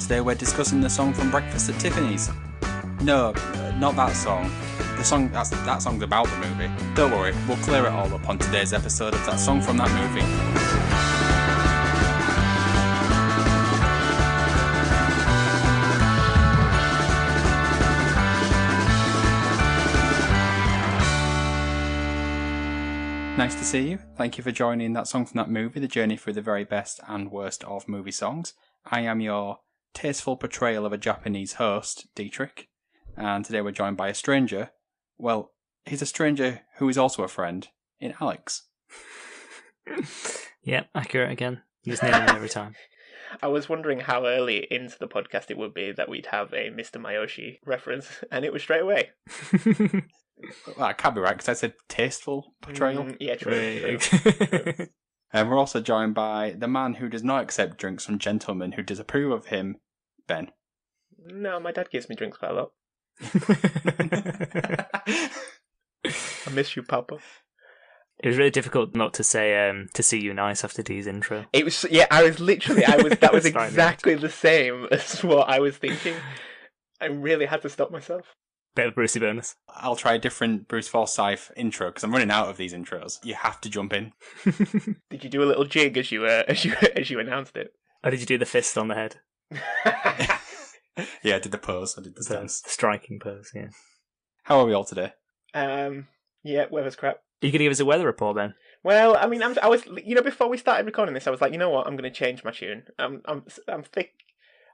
today we're discussing the song from Breakfast at Tiffany's. No, not that song. The song, that song's about the movie. Don't worry, we'll clear it all up on today's episode of that song from that movie. Nice to see you. Thank you for joining that song from that movie, the journey through the very best and worst of movie songs. I am your tasteful portrayal of a Japanese host, Dietrich, and today we're joined by a stranger. Well, he's a stranger who is also a friend, in Alex. Yep, accurate again. You just nail me every time. I was wondering how early into the podcast it would be that we'd have a Mr. Miyoshi reference, and it was straight away. Well, I can't be right, because I said tasteful portrayal. Yeah, true. And we're also joined by the man who does not accept drinks from gentlemen who disapprove of him, Ben. No, my dad gives me drinks quite a lot. I miss you, Papa. It was really difficult not to say to see you nice after Dee's intro. It was, yeah, that was exactly the same as what I was thinking. I really had to stop myself. Bit of Brucey bonus. I'll try a different Bruce Forsyth intro, because I'm running out of these intros. You have to jump in. Did you do a little jig as you announced it? Or did you do the fist on the head? Yeah, I did the pose. I did the stance. Striking pose, yeah. How are we all today? Yeah, weather's crap. Are you going to give us a weather report, Ben? Well, I mean, I was, before we started recording this, I was like, you know what, I'm going to change my tune. I'm thick.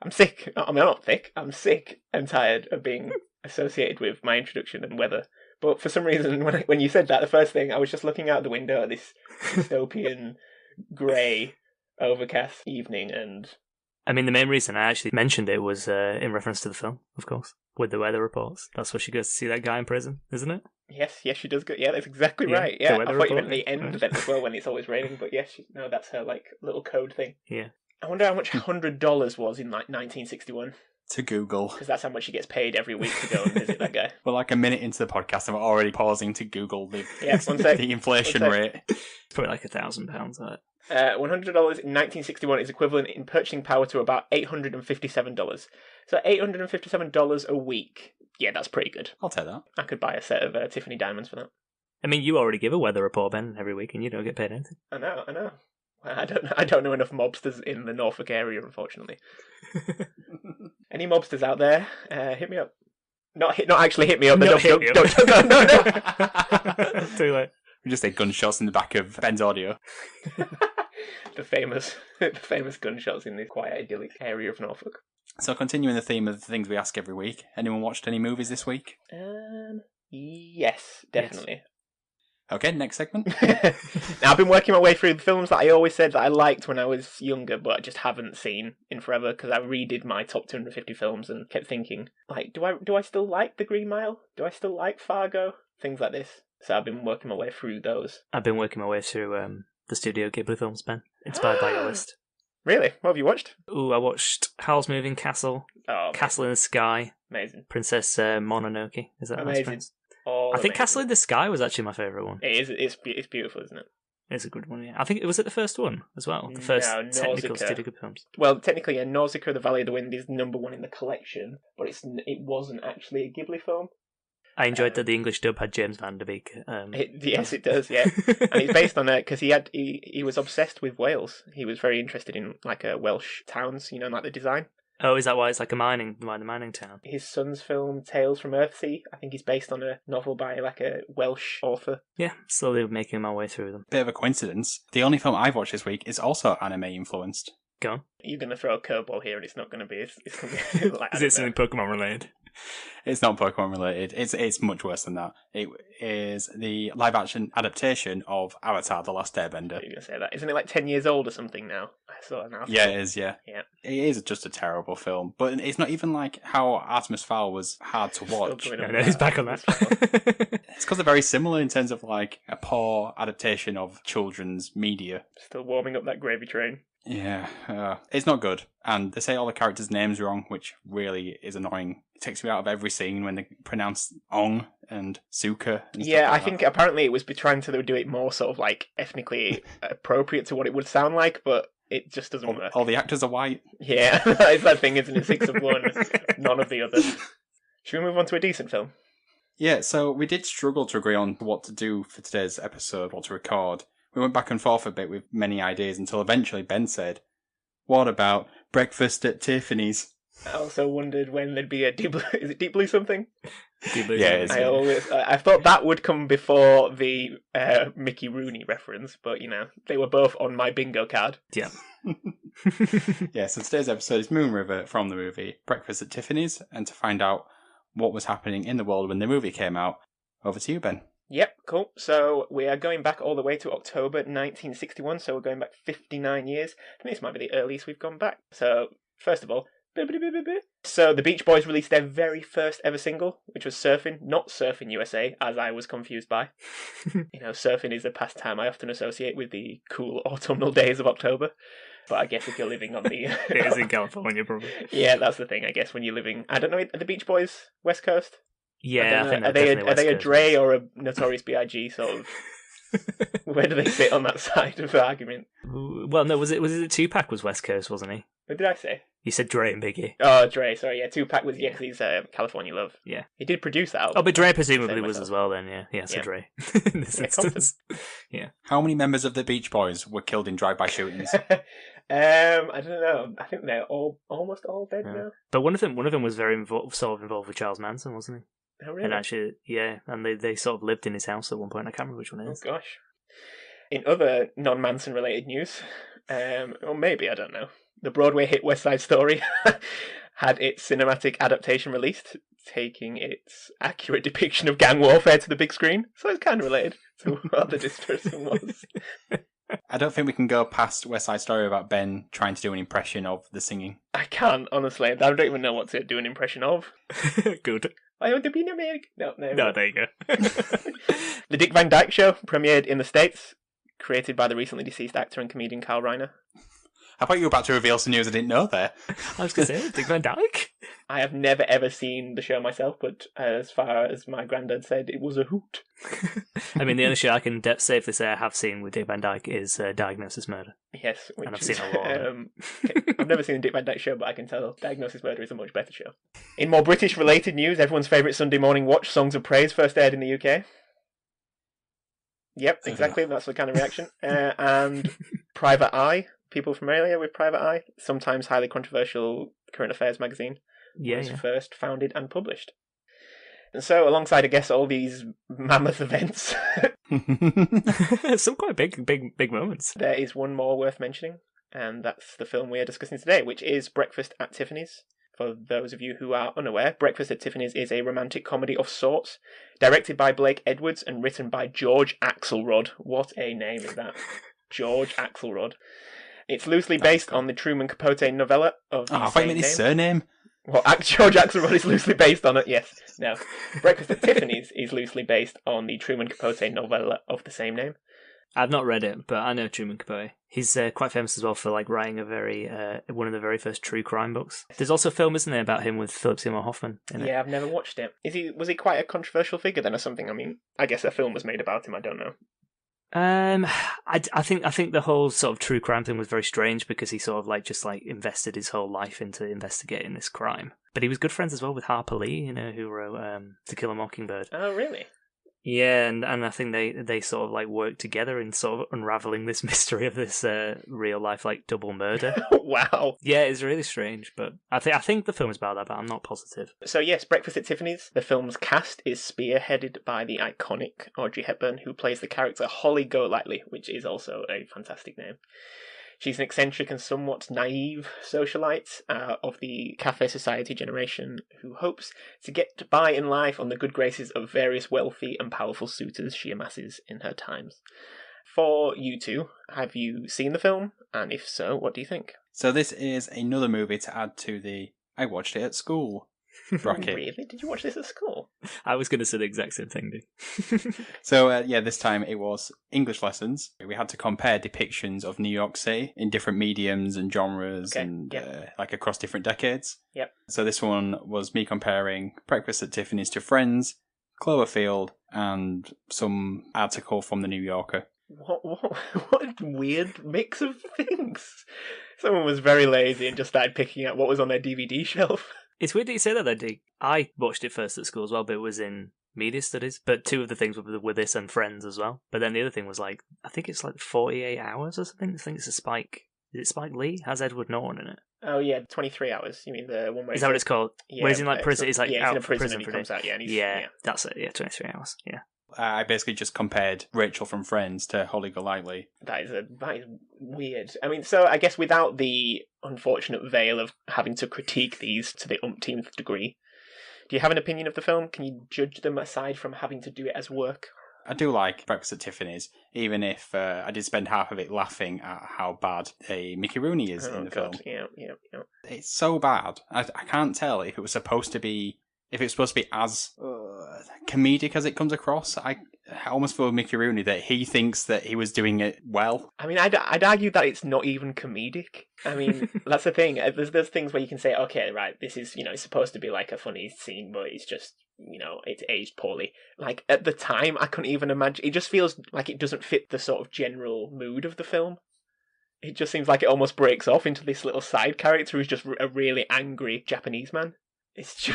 I'm sick. I mean, I'm not thick. I'm sick and tired of being associated with my introduction and weather. But for some reason, when you said that, the first thing, I was just looking out the window at this dystopian, grey, overcast evening, and... I mean, the main reason I actually mentioned it was in reference to the film, of course, with the weather reports. That's where she goes to see that guy in prison, isn't it? Yes, she does go. Yeah, that's exactly right. Yeah, I thought you meant the end of it as well when it's always raining. But yes, no, that's her like little code thing. Yeah. I wonder how much $100 was in like 1961. To Google. Because that's how much she gets paid every week to go and visit that guy. Well, like a minute into the podcast, I'm already pausing to Google the inflation rate. Probably like £1,000, that. $100 in 1961 is equivalent in purchasing power to about $857. So $857 a week. Yeah, that's pretty good. I'll take that. I could buy a set of Tiffany diamonds for that. I mean, you already give a weather report, Ben, every week, and you don't get paid anything. I know. I don't know enough mobsters in the Norfolk area, unfortunately. Any mobsters out there? Hit me up. Not actually hit me up. No. Too late. We just say gunshots in the back of Ben's audio. the famous gunshots in this quiet, idyllic area of Norfolk. So, continuing the theme of the things we ask every week, anyone watched any movies this week? Yes, definitely. Yes. Okay, next segment. Now, I've been working my way through the films that I always said that I liked when I was younger, but I just haven't seen in forever, because I redid my top 250 films and kept thinking, like, do I still like The Green Mile? Do I still like Fargo? Things like this. So I've been working my way through those. I've been working my way through the Studio Ghibli films, Ben, inspired by your list. Really? What have you watched? Ooh, I watched Howl's Moving Castle, Castle in the Sky, amazing, Princess Mononoke. Is that amazing? I think Castle in the Sky was actually my favourite one. It is. It's beautiful, isn't it? It's a good one, yeah. I think it was the first one as well. The first technical Studio Ghibli films. Well, technically, Nausicaa, The Valley of the Wind is number one in the collection, but it wasn't actually a Ghibli film. I enjoyed that the English dub had James Van Der Beek. Yes, it does, yeah. And it's based on because he was obsessed with Wales. He was very interested in like Welsh towns, like the design. Oh, is that why it's like the mining town? His son's film, Tales from Earthsea, I think is based on a novel by like a Welsh author. Yeah, slowly making my way through them. Bit of a coincidence. The only film I've watched this week is also anime influenced. Go on. You're going to throw a curveball here and it's not going to be... It's going to be like, is it something Pokemon related? It's not Pokemon related. It's much worse than that. It is the live action adaptation of Avatar: The Last Airbender. You're going to say that. Isn't it like 10 years old or something now? I saw it now. Yeah, it is, yeah. Yeah. It is just a terrible film. But it's not even like how Artemis Fowl was hard to watch. He's back on that. It's because they're very similar in terms of like a poor adaptation of children's media. Still warming up that gravy train. Yeah, it's not good. And they say all the characters' names wrong, which really is annoying. It takes me out of every scene when they pronounce Ong and Suka. And yeah, I think apparently it was trying to do it more sort of like ethnically appropriate to what it would sound like, but It just doesn't work. All the actors are white. Yeah, it's that thing, isn't it? 6 of one, none of the others. Should we move on to a decent film? Yeah, so we did struggle to agree on what to do for today's episode, what to record. We went back and forth a bit with many ideas until eventually Ben said, "What about Breakfast at Tiffany's?" I also wondered when there'd be a Deep Blue... Is it Deep Blue something? Deep Blue Yeah, something. I thought that would come before the Mickey Rooney reference, but, they were both on my bingo card. Yeah. Yeah, so today's episode is Moon River from the movie Breakfast at Tiffany's, and to find out what was happening in the world when the movie came out, over to you, Ben. Yep, cool. So we are going back all the way to October 1961, so we're going back 59 years. I think this might be the earliest we've gone back. So, first of all, so the Beach Boys released their very first ever single, which was Surfing, not Surfing USA, as I was confused by. Surfing is a pastime I often associate with the cool autumnal days of October. But I guess if you're living on the... It is in California, probably. Yeah, that's the thing, I guess, when you're living... I don't know, are the Beach Boys West Coast? Yeah, I think are they a Dre or a Notorious B.I.G. sort of... Where do they sit on that side of the argument? Well, no, was it Tupac was West Coast, wasn't he? What did I say? You said Dre and Biggie. Oh, Dre, sorry, yeah, Tupac was, because he's California Love. Yeah. He did produce that album. Oh, but Dre presumably was as well then, yeah. Yeah, so Yeah. Dre. In this instance. Yeah. How many members of the Beach Boys were killed in drive-by shootings? I don't know. I think they're almost all dead now. But one of them was very involved with Charles Manson, wasn't he? Oh, really? And actually, yeah, and they sort of lived in his house at one point. I can't remember which one it Oh, is. gosh. In other non-Manson related news, or maybe, I don't know, the Broadway hit West Side Story had its cinematic adaptation released, taking its accurate depiction of gang warfare to the big screen. So it's kind of related to what the dispersion was. I don't think we can go past West Side Story without Ben trying to do an impression of the singing. I can't, honestly. I don't even know what to do an impression of. Good. I want to be in America. No, there you go. The Dick Van Dyke Show premiered in the States, created by the recently deceased actor and comedian Carl Reiner. I thought you were about to reveal some news I didn't know there. I was going to say, Dick Van Dyke? I have never ever seen the show myself, but as far as my granddad said, it was a hoot. I mean, the only show I can safely say I have seen with Dick Van Dyke is Diagnosis Murder. Yes, which And I've seen a lot of it. I've never seen the Dick Van Dyke Show, but I can tell Diagnosis Murder is a much better show. In more British-related news, everyone's favourite Sunday morning watch, Songs of Praise, first aired in the UK. Yep, exactly. That's the kind of reaction. And Private Eye. People familiar with Private Eye? Sometimes highly controversial current affairs magazine. Yeah, was first founded and published. And so, alongside, I guess, all these mammoth events, some quite big moments. there is one more worth mentioning, and that's the film we are discussing today, which is Breakfast at Tiffany's. For those of you who are unaware, Breakfast at Tiffany's is a romantic comedy of sorts, directed by Blake Edwards and written by George Axelrod. What a name is that? George Axelrod. It's loosely based on the Truman Capote novella of the I thought you same meant his name. surname. Well, George Axelrod is loosely based on it, yes. No. Breakfast at Tiffany's is loosely based on the Truman Capote novella of the same name. I've not read it, but I know Truman Capote. He's quite famous as well for writing one of the very first true crime books. There's also a film, isn't there, about him with Philip Seymour Hoffman in it? Yeah, I've never watched it. Was he quite a controversial figure then or something? I mean, I guess a film was made about him, I don't know. I think the whole sort of true crime thing was very strange because he sort of just invested his whole life into investigating this crime. But he was good friends as well with Harper Lee, who wrote To Kill a Mockingbird. Oh, really? Yeah, and I think they sort of worked together in sort of unraveling this mystery of this real life double murder. Wow. Yeah, it's really strange, but I think the film is about that, but I'm not positive. So yes, Breakfast at Tiffany's. The film's cast is spearheaded by the iconic Audrey Hepburn, who plays the character Holly Golightly, which is also a fantastic name. She's an eccentric and somewhat naive socialite of the cafe society generation who hopes to get by in life on the good graces of various wealthy and powerful suitors she amasses in her times. For you two, have you seen the film? And if so, what do you think? So this is another movie to add to the I watched it at school bracket. Really? Did you watch this at school? I was going to say the exact same thing, dude. So, this time it was English lessons. We had to compare depictions of New York City in different mediums and genres across different decades. Yep. So this one was me comparing Breakfast at Tiffany's to Friends, Cloverfield, and some article from the New Yorker. what a weird mix of things. Someone was very lazy and just started picking out what was on their DVD shelf. It's weird that you say that, though, Dee. I watched it first at school as well, but it was in media studies. But two of the things were this and Friends as well. But then the other thing was like, I think it's like 48 hours or something. I think it's a Spike. Is it Spike Lee? Has Edward Norton in it? Oh yeah, 23 hours. You mean the one where... Is that what it's called? Yeah, where he's in like prison? He's like yeah, out he's in a prison and he for comes out. Yeah, and yeah, that's it. Yeah, 23 hours. Yeah. I basically just compared Rachel from Friends to Holly Golightly. That is weird. I mean, so I guess without the unfortunate veil of having to critique these to the umpteenth degree, do you have an opinion of the film? Can you judge them aside from having to do it as work? I do like Breakfast at Tiffany's, even if I did spend half of it laughing at how bad a Mickey Rooney is in the film. Yeah. It's so bad. I can't tell if it was supposed to be as comedic as it comes across. I almost feel with Mickey Rooney that he thinks that he was doing it well. I mean, I'd argue that it's not even comedic. I mean, that's the thing. There's things where you can say, okay, right, this is, it's supposed to be like a funny scene, but it's just, it's aged poorly. Like, at the time, I couldn't even imagine. It just feels like it doesn't fit the sort of general mood of the film. It just seems like it almost breaks off into this little side character who's just a really angry Japanese man. It's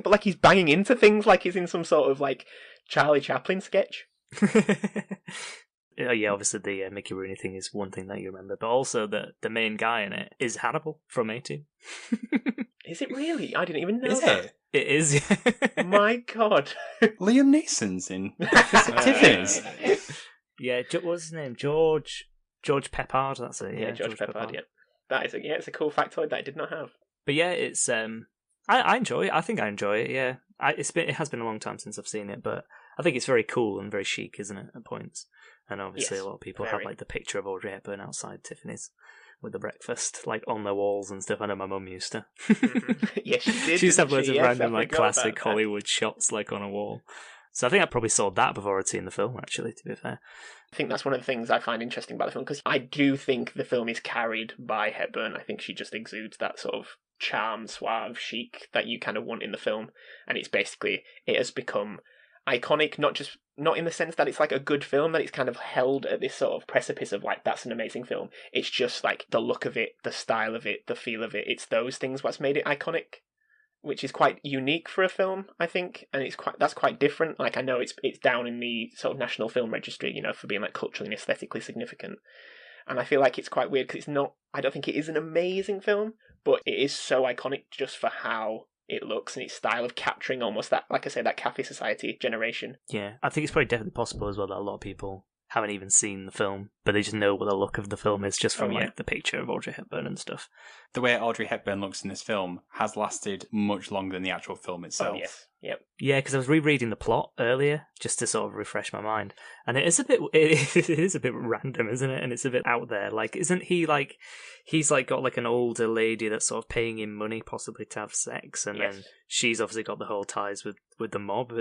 like he's banging into things like he's in some sort of like Charlie Chaplin sketch. Yeah, obviously the Mickey Rooney thing is one thing that you remember, but also the main guy in it is Hannibal from A2. Is it really? I didn't even know Is that. It is. Yeah. My God. Liam Neeson's in Breakfast at Tiffany's. Yeah, what was his name? George Peppard. That's it. Yeah, George Peppard. Yeah, that is it's a cool factoid that I did not have. But yeah, it's I enjoy it. I think I enjoy it. Yeah, it has been a long time since I've seen it, but I think it's very cool and very chic, isn't it? At points, and obviously Yes, a lot of people very. have like the picture of Audrey Hepburn outside Tiffany's with the breakfast, like on the walls and stuff. I know my mum used to. Yes, she did. She used to have loads of random I like forgot about classic that. Hollywood shots like on a wall. So I think I probably saw that before I'd seen the film. Actually, to be fair. I think that's one of the things I find interesting about the film, because I do think the film is carried by Hepburn. I think she just exudes that sort of charm, suave, chic that you kind of want in the film, and it has become iconic, not in the sense that it's like a good film, that it's kind of held at this sort of precipice of like, that's an amazing film. It's just like the look of it, the style of it, the feel of it. It's those things what's made it iconic, which is quite unique for a film, I think, and that's quite different. Like, I know it's down in the sort of National Film Registry, for being like culturally and aesthetically significant. And I feel like it's quite weird because it's not. I don't think it is an amazing film, but it is so iconic just for how it looks and its style of capturing almost that, like I said, that Cafe Society generation. Yeah, I think it's probably definitely possible as well that a lot of people haven't even seen the film, but they just know what the look of the film is just from like the picture of Audrey Hepburn and stuff. The way Audrey Hepburn looks in this film has lasted much longer than the actual film itself. Oh, yes. Yep. Yeah, because I was rereading the plot earlier just to sort of refresh my mind, and it is a bit random, isn't it? And it's a bit out there. Like, isn't he like he's like got like an older lady that's sort of paying him money possibly to have sex, and then she's obviously got the whole ties with the mob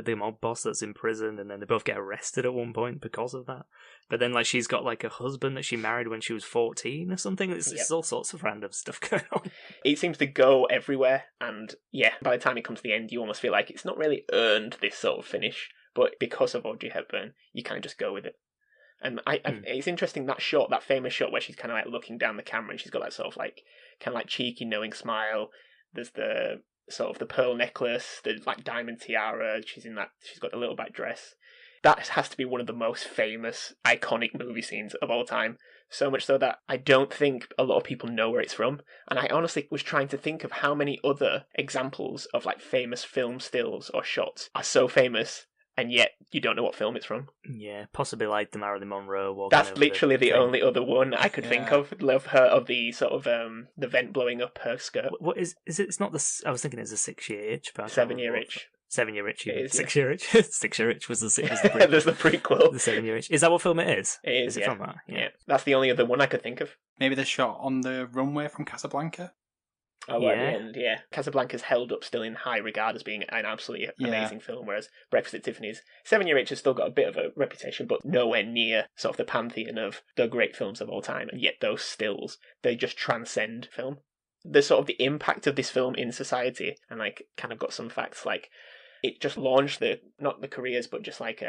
boss that's in prison, and then they both get arrested at one point because of that. But then like she's got like a husband that she married when she was 14 or something. It's all sorts of random stuff going on. It seems to go everywhere, and by the time it comes to the end, you almost feel like it's not really earned this sort of finish, but because of Audrey Hepburn, you kind of just go with it. And it's interesting, that famous shot where she's kind of like looking down the camera and she's got that sort of like kind of like cheeky knowing smile. There's the sort of the pearl necklace, the like diamond tiara. She's got the little back dress. That has to be one of the most famous, iconic movie scenes of all time. So much so that I don't think a lot of people know where it's from. And I honestly was trying to think of how many other examples of like famous film stills or shots are so famous, and yet you don't know what film it's from. Yeah, possibly like the Marilyn Monroe walking. That's literally the only other one I could think of. Love her of the sort of the vent blowing up her skirt. What is it? It's not the. I was thinking it's a 6-year itch, but 7-year itch. 7-year itch. 6-year itch. 6-year itch was the prequel. There's the prequel. The 7-year itch. Is that what film it is? It is. Is it from that? Yeah. That's the only other one I could think of. Maybe the shot on the runway from Casablanca. Oh, at the end, yeah. Casablanca's held up still in high regard as being an absolutely amazing film, whereas Breakfast at Tiffany's 7-Year Itch has still got a bit of a reputation, but nowhere near sort of the pantheon of the great films of all time, and yet those stills, they just transcend film. The sort of the impact of this film in society, and like kind of got some facts like it just launched not the careers, but just like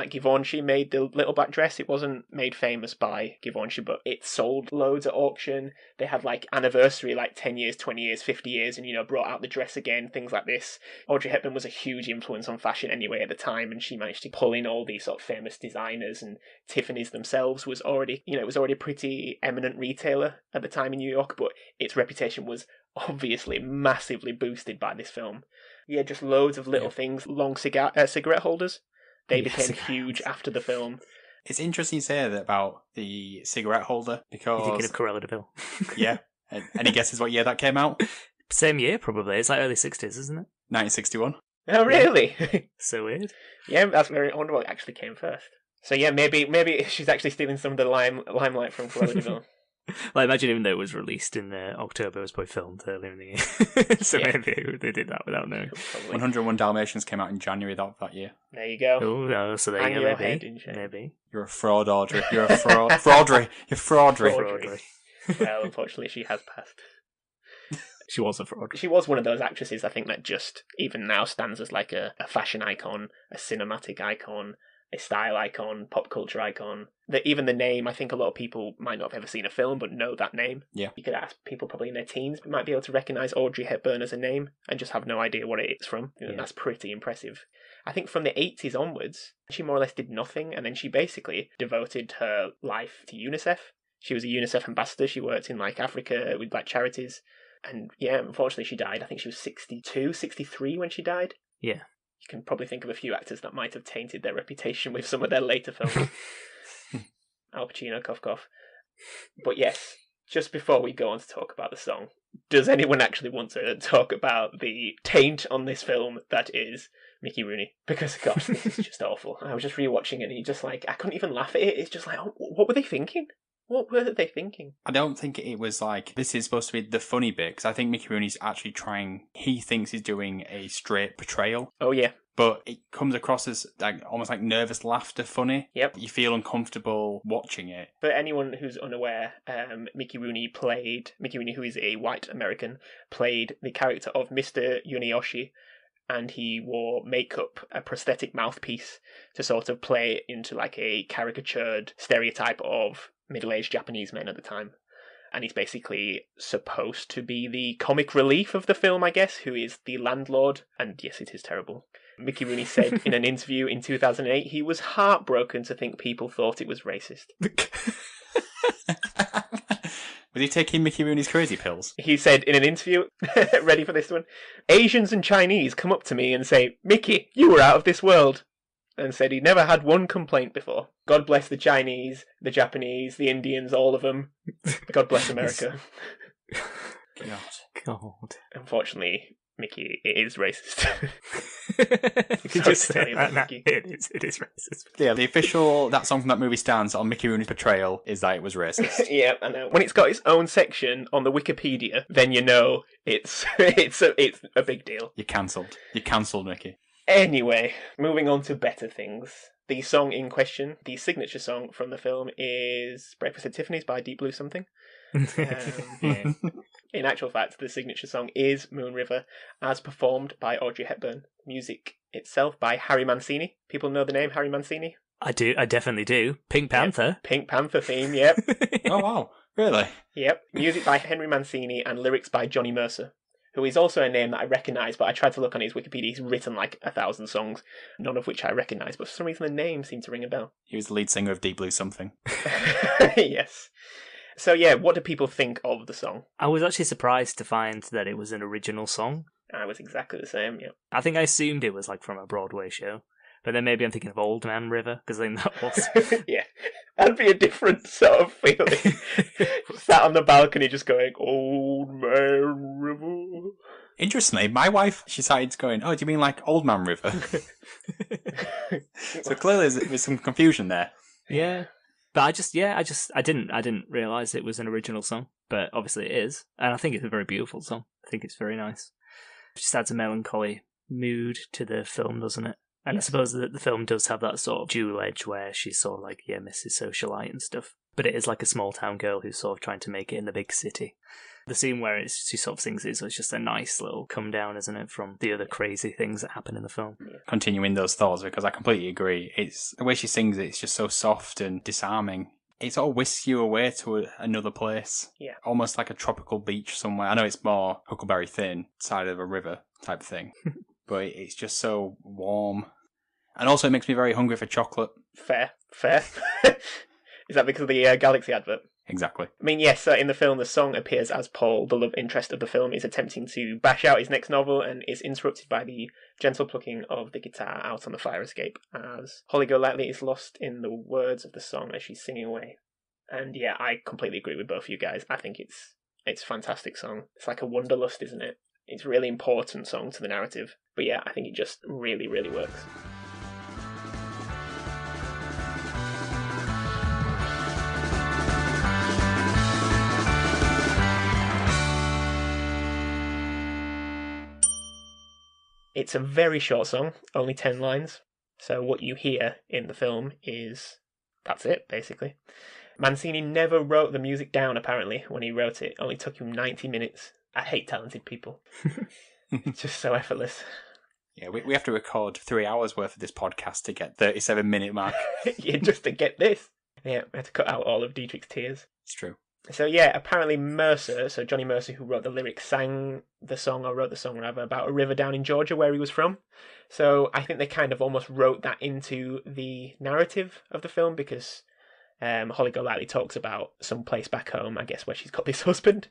Givenchy made the little black dress. It wasn't made famous by Givenchy, but it sold loads at auction. They had like anniversary, like 10 years, 20 years, 50 years, and brought out the dress again, things like this. Audrey Hepburn was a huge influence on fashion anyway at the time, and she managed to pull in all these sort of famous designers, and Tiffany's themselves was already, it was already a pretty eminent retailer at the time in New York, but its reputation was obviously massively boosted by this film. Yeah, just loads of little things. Long cigarette holders. They became huge after the film. It's interesting you say that about the cigarette holder, because... You're thinking of Cruella de Vil. Yeah. Any guesses what year that came out? Same year, probably. It's like early 60s, isn't it? 1961. Oh, really? Yeah. So weird. Yeah, that's very... I wonder what actually came first. So yeah, maybe she's actually stealing some of the limelight from Cruella de Vil. Like, imagine even though it was released in October, it was probably filmed earlier in the year. So maybe they did that without knowing. Probably. 101 Dalmatians came out in January that year. There you go. Oh, so there you go, maybe. You're a fraud, Audrey. You're a fraud. Fraudry. You're fraudry. Well, unfortunately, she has passed. She was a fraud. She was one of those actresses, I think, that just, even now, stands as like a fashion icon, a cinematic icon, a style icon, pop culture icon. That even the name, I think a lot of people might not have ever seen a film, but know that name. Yeah. You could ask people probably in their teens, might be able to recognise Audrey Hepburn as a name and just have no idea what it's from. That's pretty impressive. I think from the 80s onwards, she more or less did nothing, and then she basically devoted her life to UNICEF. She was a UNICEF ambassador. She worked in like Africa with like charities. And yeah, unfortunately she died. I think she was 62, 63 when she died. Yeah. You can probably think of a few actors that might have tainted their reputation with some of their later films. Al Pacino, cough cough. But yes, just before we go on to talk about the song, does anyone actually want to talk about the taint on this film that is Mickey Rooney? Because, gosh, this is just awful. I was just rewatching it and you just like, I couldn't even laugh at it. It's just like, oh, what were they thinking? What were they thinking? I don't think it was like, this is supposed to be the funny bit, because I think Mickey Rooney's actually he thinks he's doing a straight portrayal. Oh, yeah. But it comes across as like almost like nervous laughter funny. Yep. You feel uncomfortable watching it. For anyone who's unaware, Mickey Rooney, who is a white American, played the character of Mr. Yuniyoshi, and he wore makeup, a prosthetic mouthpiece, to sort of play into like a caricatured stereotype of middle-aged Japanese men at the time. And he's basically supposed to be the comic relief of the film, I guess, who is the landlord. And yes, it is terrible. Mickey Rooney said in an interview in 2008 he was heartbroken to think people thought it was racist. Was he taking Mickey Rooney's crazy pills? He said in an interview, ready for this one, Asians and Chinese come up to me and say, Mickey, you were out of this world. And said he'd never had one complaint before. God bless the Chinese, the Japanese, the Indians, all of them. God bless America. God. Unfortunately, Mickey, it is racist. You can just say that now. It is racist. Yeah, the official that song from that movie stance on Mickey Rooney's portrayal is that it was racist. Yeah, I know. When it's got its own section on the Wikipedia, then you know it's a big deal. You're cancelled. You're cancelled, Mickey. Anyway, moving on to better things. The song in question, the signature song from the film, is Breakfast at Tiffany's by Deep Blue Something. In actual fact, the signature song is Moon River, as performed by Audrey Hepburn. Music itself by Harry Mancini. People know the name Harry Mancini? I definitely do. Pink Panther. Yep. Pink Panther theme, yep. Oh, wow. Really? Yep. Music by Henry Mancini and lyrics by Johnny Mercer, who is also a name that I recognise, but I tried to look on his Wikipedia. He's written like 1,000 songs, none of which I recognise, but for some reason the name seemed to ring a bell. He was the lead singer of Deep Blue Something. Yes. So yeah, what do people think of the song? I was actually surprised to find that it was an original song. I was exactly the same, yeah. I think I assumed it was like from a Broadway show, but then maybe I'm thinking of Old Man River, because I think that was... Yeah, that'd be a different sort of feeling. Sat on the balcony just going, Old Man River. Interestingly, my wife, she started going, oh, do you mean like Old Man River? So clearly there's some confusion there. Yeah. But I didn't realise it was an original song, but obviously it is, and I think it's a very beautiful song. I think it's very nice. It just adds a melancholy mood to the film, doesn't it? And I suppose that the film does have that sort of dual edge where she's sort of like, yeah, Mrs. Socialite and stuff, but it is like a small town girl who's sort of trying to make it in the big city. The scene where she sort of sings it, so it's just a nice little come down, isn't it, from the other crazy things that happen in the film. Continuing those thoughts, because I completely agree. It's the way she sings it, it's just so soft and disarming. It sort of whisks you away to another place. Yeah. Almost like a tropical beach somewhere. I know it's more Huckleberry Finn, side of a river type thing. But it's just so warm. And also it makes me very hungry for chocolate. Fair. Is that because of the Galaxy advert? Exactly. I mean, yes, in the film, the song appears as Paul, the love interest of the film, is attempting to bash out his next novel and is interrupted by the gentle plucking of the guitar out on the fire escape as Holly Golightly is lost in the words of the song as she's singing away. And yeah, I completely agree with both of you guys. I think it's a fantastic song. It's like a wanderlust, isn't it? It's a really important song to the narrative. But yeah, I think it just really, really works. It's a very short song, only 10 lines. So what you hear in the film is... that's it, basically. Mancini never wrote the music down, apparently, when he wrote it. It only took him 90 minutes. I hate talented people. It's just so effortless. Yeah, we have to record 3 hours worth of this podcast to get 37-minute mark. Yeah, just to get this. Yeah, we had to cut out all of Dietrich's tears. It's true. So yeah, apparently Mercer, so Johnny Mercer, who wrote the lyrics, sang the song, or wrote the song rather, about a river down in Georgia where he was from. So I think they kind of almost wrote that into the narrative of the film because Holly Golightly talks about some place back home, I guess, where she's got this husband.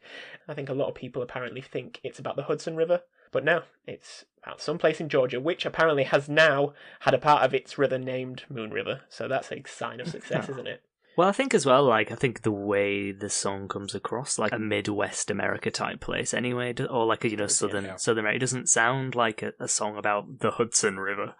I think a lot of people apparently think it's about the Hudson River, but no, it's about some place in Georgia, which apparently has now had a part of its river named Moon River. So that's a sign of success, isn't it? Well, I think as well, I think the way the song comes across, like a Midwest America type place anyway, or like a, Southern America, it doesn't sound like a song about the Hudson River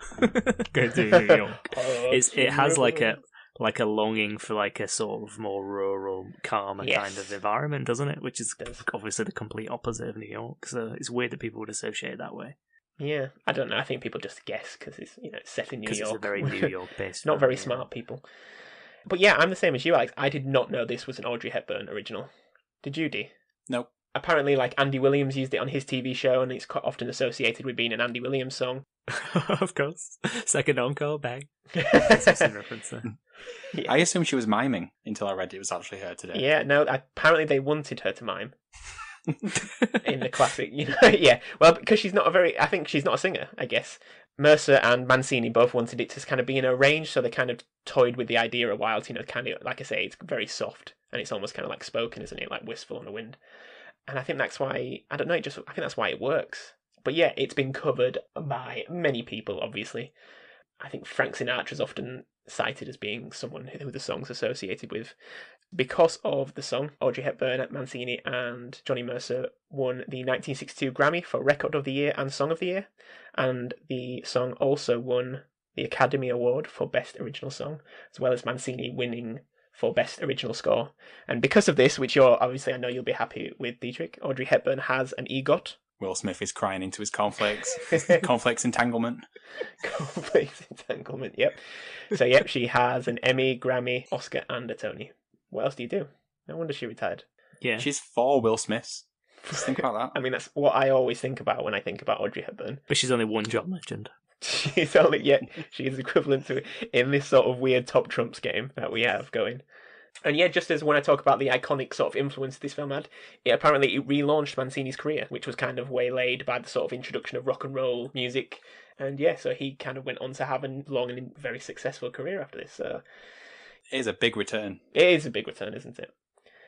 going to New York. It has like a longing for like a sort of more rural, calmer kind of environment, doesn't it? Which is obviously the complete opposite of New York, so it's weird that people would associate it that way. Yeah, I don't know, I think people just guess because it's, it's set in New York. Because it's a very New York-based Not very smart people. But yeah, I'm the same as you, Alex. I did not know this was an Audrey Hepburn original. Did you, Dee? Nope. Apparently, like, Andy Williams used it on his TV show, and it's quite often associated with being an Andy Williams song. Of course. Second encore, bang. Reference there. Yeah. I assumed she was miming until I read it was actually her today. Yeah, no, apparently they wanted her to mime. In the classic, yeah. Well, because I think she's not a singer, I guess. Mercer and Mancini both wanted it to kind of be in a range, so they kind of toyed with the idea a while to, kind of, like I say, it's very soft, and it's almost kind of like spoken, isn't it? Like wistful on the wind. And I think that's why, I don't know, I think that's why it works. But yeah, it's been covered by many people, obviously. I think Frank Sinatra is often cited as being someone who the song's associated with. Because of the song, Audrey Hepburn, Mancini and Johnny Mercer won the 1962 Grammy for Record of the Year and Song of the Year, and the song also won the Academy Award for Best Original Song, as well as Mancini winning for Best Original Score. And because of this, which I know you'll be happy with, Dietrich, Audrey Hepburn has an EGOT. Will Smith is crying into his cornflakes. Cornflakes entanglement. Cornflakes entanglement, yep. So, yep, she has an Emmy, Grammy, Oscar, and a Tony. What else do you do? No wonder she retired. Yeah. She's 4 Will Smiths. Just think about that. I mean, that's what I always think about when I think about Audrey Hepburn. But she's only one John Legend. She's equivalent to in this sort of weird top trumps game that we have going. And yeah, just as when I talk about the iconic sort of influence this film had, it relaunched Mancini's career, which was kind of waylaid by the sort of introduction of rock and roll music. And yeah, so he kind of went on to have a long and very successful career after this. So it is a big return. It is a big return, isn't it?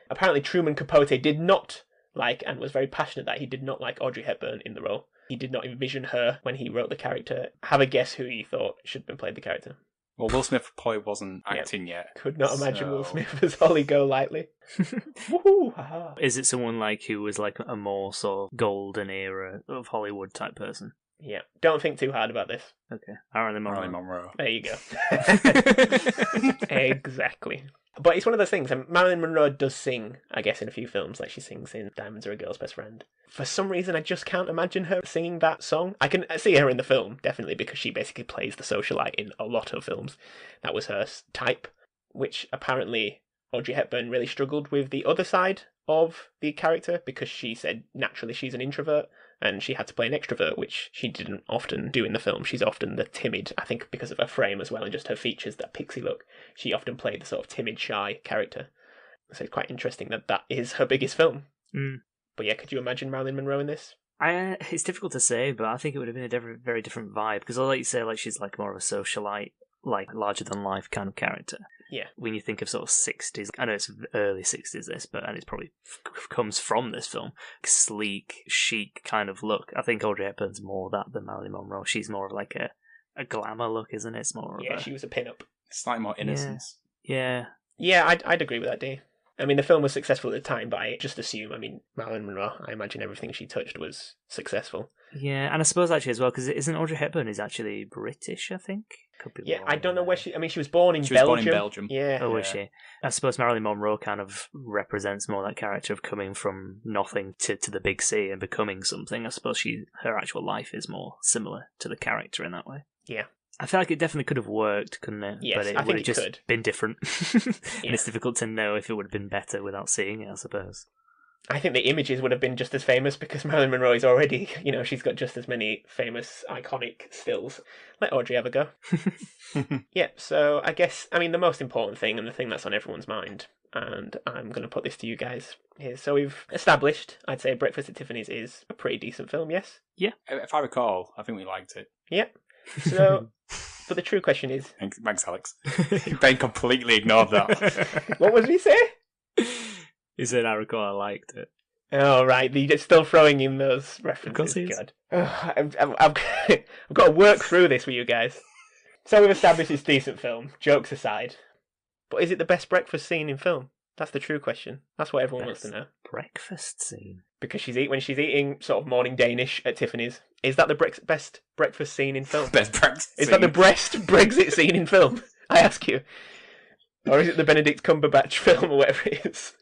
Apparently Truman Capote did not like, and was very passionate that he did not like Audrey Hepburn in the role. He did not envision her when he wrote the character. Have a guess who he thought should have been played the character. Well, Will Smith probably wasn't acting yet. Could not imagine Will Smith as Holly Golightly. Woohoo! Is it someone like who was like a more sort of golden era of Hollywood type person? Yeah. Don't think too hard about this. Okay. Marilyn Monroe. There you go. Exactly. But it's one of those things, and Marilyn Monroe does sing, I guess, in a few films, like she sings in Diamonds Are a Girl's Best Friend. For some reason, I just can't imagine her singing that song. I can see her in the film, definitely, because she basically plays the socialite in a lot of films. That was her type, which apparently Audrey Hepburn really struggled with the other side of the character because she said naturally she's an introvert and she had to play an extrovert, which she didn't often do in the film. She's often the timid, I think because of her frame as well and just her features, that pixie look. She often played the sort of timid, shy character. So it's quite interesting that that is her biggest film. Mm. But yeah, could you imagine Marilyn Monroe in this? It's difficult to say, but I think it would have been a very different vibe because, like you say, like she's like more of a socialite, like larger than life kind of character. Yeah. When you think of sort of 60s, I know it's early 60s this, and it probably comes from this film, sleek, chic kind of look. I think Audrey Hepburn's more that than Marilyn Monroe. She's more of like a glamour look, isn't it? It's more of she was a pin-up. Slightly more innocence. Yeah. Yeah, I'd agree with that, Dee. I mean, the film was successful at the time, but I just assume, I mean, Marilyn Monroe, I imagine everything she touched was successful. Yeah, and I suppose actually as well, because isn't Audrey Hepburn is actually British, I think? Could be Yeah, wrong. I don't know where she was born in Belgium. She was born in Belgium. Yeah. Oh, is she? I suppose Marilyn Monroe kind of represents more that character of coming from nothing to the big C and becoming something. I suppose her actual life is more similar to the character in that way. Yeah. I feel like it definitely could have worked, couldn't it? Yes, but it I would think have it just could. been different. And it's difficult to know if it would have been better without seeing it, I suppose. I think the images would have been just as famous because Marilyn Monroe is already, she's got just as many famous, iconic stills. Let Audrey have a go. Yeah, so I guess, the most important thing and the thing that's on everyone's mind, and I'm going to put this to you guys here. So we've established, I'd say Breakfast at Tiffany's is a pretty decent film, yes? Yeah. If I recall, I think we liked it. Yeah. So, but the true question is... Thanks, Alex. Ben completely ignored that. What was he say? He said, I recall I liked it. Oh, right. You're still throwing in those references. Of course he is. God. I've got to work through this with you guys. So we've established it's a decent film, jokes aside. But is it the best breakfast scene in film? That's the true question. That's what everyone wants to know. Breakfast scene? Because when she's eating sort of morning Danish at Tiffany's, is that the best breakfast scene in film? Best breakfast Is scene. that the best Brexit scene in film? I ask you. Or is it the Benedict Cumberbatch film or whatever it is?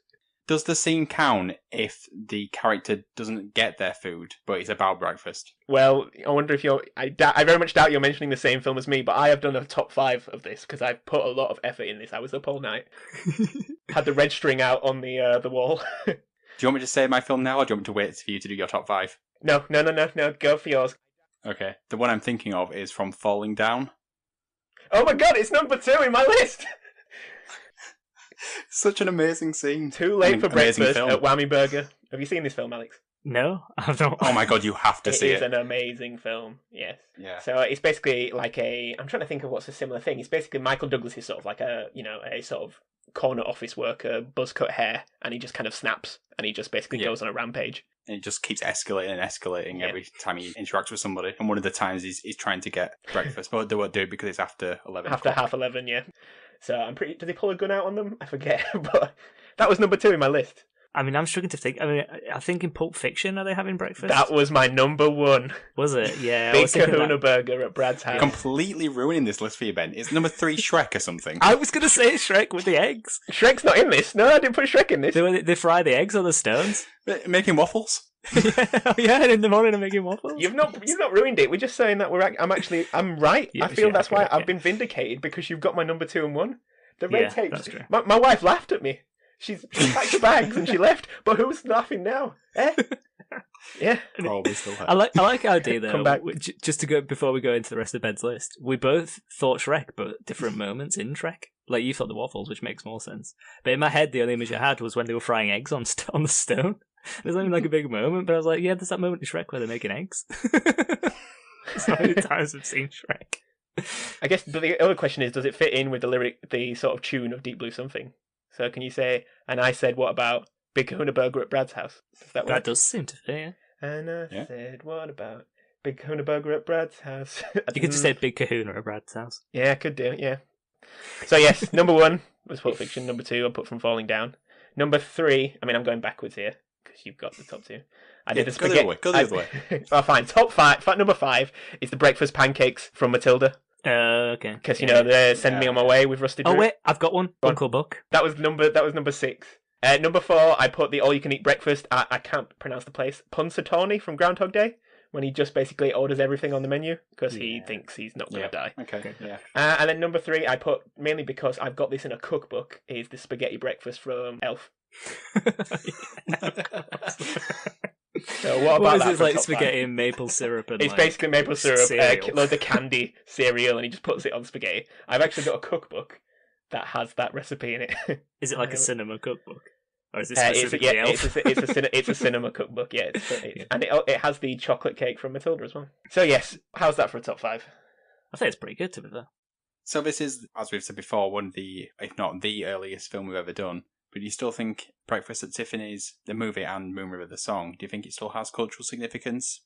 Does the scene count if the character doesn't get their food, but it's about breakfast? Well, I wonder if I very much doubt you're mentioning the same film as me, but I have done a top 5 of this because I've put a lot of effort in this. I was up all night. Had the red string out on the wall. Do you want me to say my film now, or do you want me to wait for you to do your top 5? No. Go for yours. Okay. The one I'm thinking of is from Falling Down. Oh my god, it's number 2 in my list! Such an amazing scene. Too Late for Breakfast film. at Whammy Burger. Have you seen this film, Alex? No, I've not. Oh my god, you have to see It is it. an amazing film, yes. Yeah. So it's basically like I'm trying to think of what's a similar thing. It's basically Michael Douglas is sort of like a sort of corner office worker, buzz cut hair, and he just kind of snaps, and he just basically goes on a rampage. And it just keeps escalating and escalating every time he interacts with somebody. And one of the times he's trying to get breakfast, but they won't do it because it's after 11. After half 11, yeah. So I'm pretty... Did he pull a gun out on them? I forget, but that was number 2 in my list. I'm struggling to think. I think in Pulp Fiction, are they having breakfast? That was my number 1. Was it? Yeah. Big Kahuna Burger at Brad's house. Completely ruining this list for you, Ben. It's number 3 Shrek or something. I was going to say Shrek with the eggs. Shrek's not in this. No, I didn't put Shrek in this. They fry the eggs on the stones. Making waffles? Yeah, and in the morning I'm making waffles. You've not ruined it. We're just saying that I'm right. Yeah, I feel that's why okay. I've been vindicated because you've got my number 2 and 1. The red tape. That's true. My wife laughed at me. She packed the bags and she left. But who's laughing now? Yeah. Probably still have. I like our idea though. Come back. Just to go before we go into the rest of Ben's list. We both thought Shrek, but different moments in Shrek. Like you thought the waffles, which makes more sense. But in my head, the only image I had was when they were frying eggs on the stone. There's not even like a big moment, but I was like, yeah, there's that moment in Shrek where they're making eggs. It's not many times I've seen Shrek. I guess the other question is, does it fit in with the sort of tune of Deep Blue Something? So can you say, and I said, what about Big Kahuna Burger at Brad's house? Does that work? That does seem to fit, yeah. And I said, what about Big Kahuna Burger at Brad's house? You could just say Big Kahuna at Brad's house. Yeah, I could do, yeah. So yes, number 1 was Pulp Fiction. Number 2 I put From Falling Down. Number 3, I'm going backwards here, because you've got the top 2. I did the spaghetti. Go the other way. Oh, fine. Top 5. Number 5 is the breakfast pancakes from Matilda. Okay. Because they're sending me on my way with rusted. Oh wait, I've got one. Uncle Buck. That was number 6. Number 4, I put the all-you-can-eat breakfast. I can't pronounce the place. Punxsutawney from Groundhog Day, when he just basically orders everything on the menu because he thinks he's not going to die. Okay. Yeah. And then number 3, I put mainly because I've got this in a cookbook. Is the spaghetti breakfast from Elf. So what about that? Is it like spaghetti and maple syrup? And it's basically maple syrup, loads of candy, cereal, and he just puts it on spaghetti. I've actually got a cookbook that has that recipe in it. Is it like a cinema cookbook? Or is it specifically it's a cinema cookbook, yeah. And it has the chocolate cake from Matilda as well. So yes, how's that for a top 5? I think it's pretty good, to be fair. So this is, as we've said before, one of the, if not the earliest film we've ever done. But do you still think Breakfast at Tiffany's, the movie, and Moon River, the song, do you think it still has cultural significance?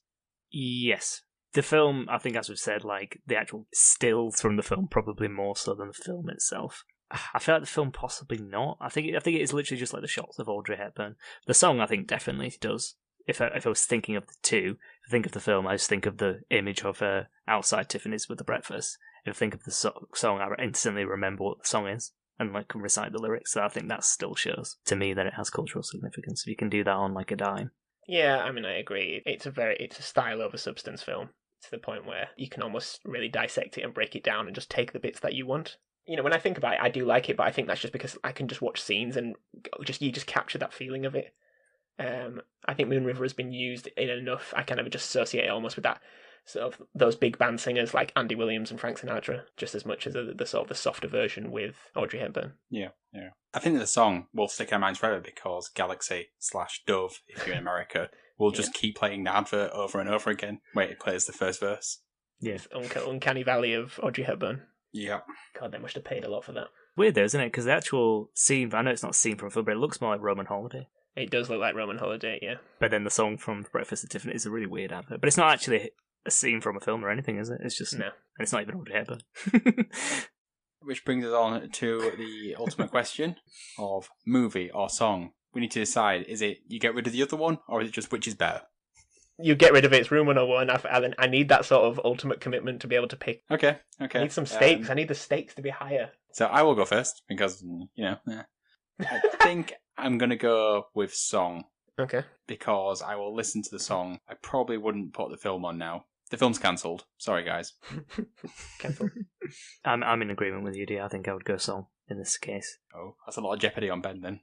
Yes. The film, I think, as we've said, like, the actual stills from the film, probably more so than the film itself. I feel like the film possibly not. I think it is literally just like the shots of Audrey Hepburn. The song, I think, definitely does. If I was thinking of the two, if I think of the film, I just think of the image of her outside Tiffany's with the breakfast. If I think of the song, I instantly remember what the song is and like can recite the lyrics. So I think that still shows to me that it has cultural significance. If you can do that on like a dime. Yeah, I mean, I agree. It's a style over substance film to the point where you can almost really dissect it and break it down and just take the bits that you want. You know, when I think about it, I do like it, but I think that's just because I can just watch scenes and you just capture that feeling of it. I think Moon River has been used in enough. I kind of just associate it almost with that sort of those big band singers like Andy Williams and Frank Sinatra, just as much as the sort of the softer version with Audrey Hepburn. Yeah. I think the song will stick in our minds forever because Galaxy/Dove, if you're in America, will just keep playing the advert over and over again where it plays the first verse. Yes, Uncanny Valley of Audrey Hepburn. Yeah. God, they must have paid a lot for that. Weird though, isn't it? Because the actual scene, I know it's not a scene from a film, but it looks more like Roman Holiday. It does look like Roman Holiday, yeah. But then the song from Breakfast at Tiffany is a really weird advert. But it's not actually a scene from a film or anything, is it? It's just... No. And it's not even Audrey Hepburn. Which brings us on to the ultimate question of movie or song. We need to decide, is it you get rid of the other one, or is it just which is better? You get rid of it, it's Room 101. I need that sort of ultimate commitment to be able to pick. Okay. I need some stakes. I need the stakes to be higher. So I will go first, because, I think I'm going to go with song. Okay. Because I will listen to the song. I probably wouldn't put the film on now. The film's cancelled. Sorry, guys. Cancelled. I'm in agreement with you, D. I think I would go song in this case. Oh, that's a lot of jeopardy on Ben then.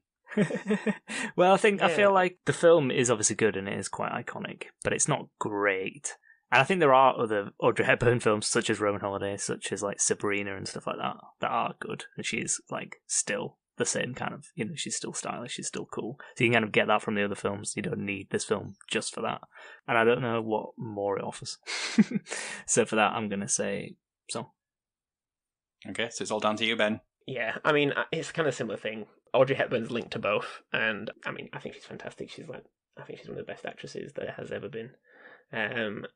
Well, I feel like the film is obviously good and it is quite iconic, but it's not great. And I think there are other Audrey Hepburn films, such as Roman Holiday, such as like Sabrina and stuff like that, that are good. And she's like still the same kind of, she's still stylish, she's still cool. So you can kind of get that from the other films. You don't need this film just for that. And I don't know what more it offers. So for that, I'm going to say song. Okay, so it's all down to you, Ben. Yeah, I mean, it's kind of a similar thing. Audrey Hepburn's linked to both, and I mean, I think she's fantastic. I think she's one of the best actresses there has ever been. And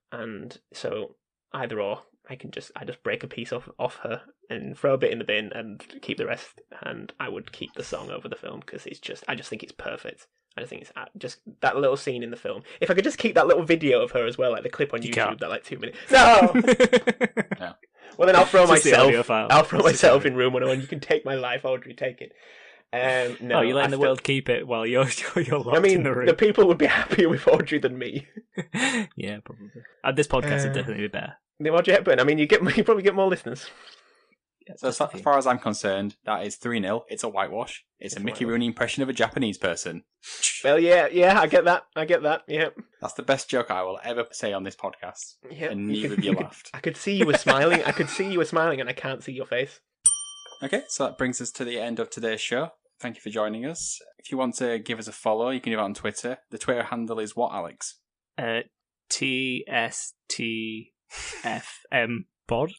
so either or, I just break a piece off her and throw a bit in the bin and keep the rest. And I would keep the song over the film because I just think it's perfect. I just think it's just that little scene in the film. If I could just keep that little video of her as well, like the clip on YouTube, that like 2 minutes. No. No. Well, then I'll throw myself. I'll throw myself in Room 101. You can take my life, Audrey. Take it. No, you're letting the world keep it while you're locked in the room. The people would be happier with Audrey than me. Yeah, probably. This podcast would definitely be better. The Audrey Hepburn. I mean, you probably get more listeners. Yeah, so as far as I'm concerned, that is 3-0. It's a whitewash. It's a Mickey Rooney impression of a Japanese person. Well, yeah, I get that. Yeah. That's the best joke I will ever say on this podcast. Yeah. And neither of you laughed. I could see you were smiling. And I can't see your face. Okay, so that brings us to the end of today's show. Thank you for joining us. If you want to give us a follow, you can do it on Twitter. The Twitter handle is what, Alex? TSTFM pod.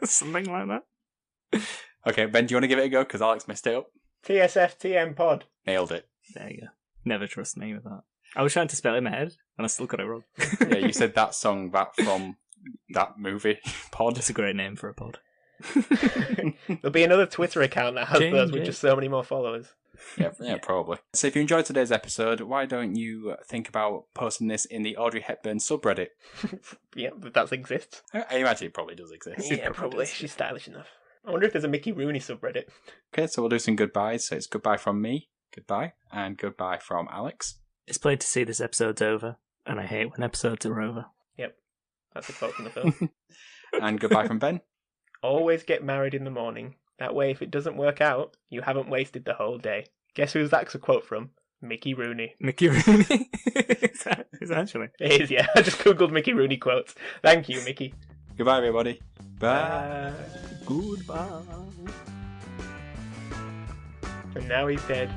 Something like that. Okay, Ben, do you want to give it a go? Because Alex messed it up. TSFTM pod. Nailed it. There you go. Never trust me with that. I was trying to spell it in my head, and I still got it wrong. Yeah, you said that song back from that movie, Pod. It's a great name for a pod. There'll be another Twitter account that has those with just so many more followers. Yeah, probably. So if you enjoyed today's episode, why don't you think about posting this in the Audrey Hepburn subreddit? Yeah, that exists. I imagine it probably does exist. Yeah, probably. She's stylish enough. I wonder if there's a Mickey Rooney subreddit. Okay, so we'll do some goodbyes. So it's goodbye from me, goodbye, and goodbye from Alex. It's plain to see this episode's over, and I hate when episodes are over. Yep, that's a quote from the film. And goodbye from Ben. Always get married in the morning. That way, if it doesn't work out, you haven't wasted the whole day. Guess who's that's a quote from? Mickey Rooney. Mickey Rooney? Is actually. It is, yeah. I just googled Mickey Rooney quotes. Thank you, Mickey. Goodbye, everybody. Bye. Goodbye. And now he's dead.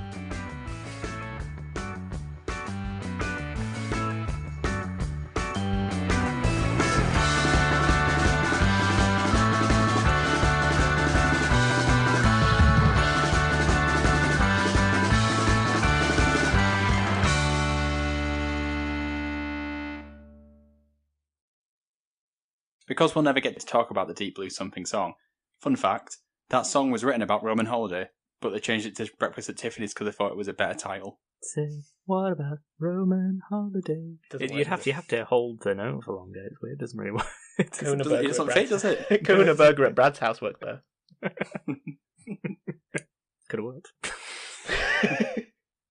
Because we'll never get to talk about the Deep Blue Something song, fun fact, that song was written about Roman holiday, but they changed it to Breakfast at Tiffany's because they thought it was a better title. Say, what about Roman holiday? You have to hold the note for longer. It's weird. It doesn't really work. It doesn't fit, does it? Kahuna Burger at Brad's house worked there. Could have worked.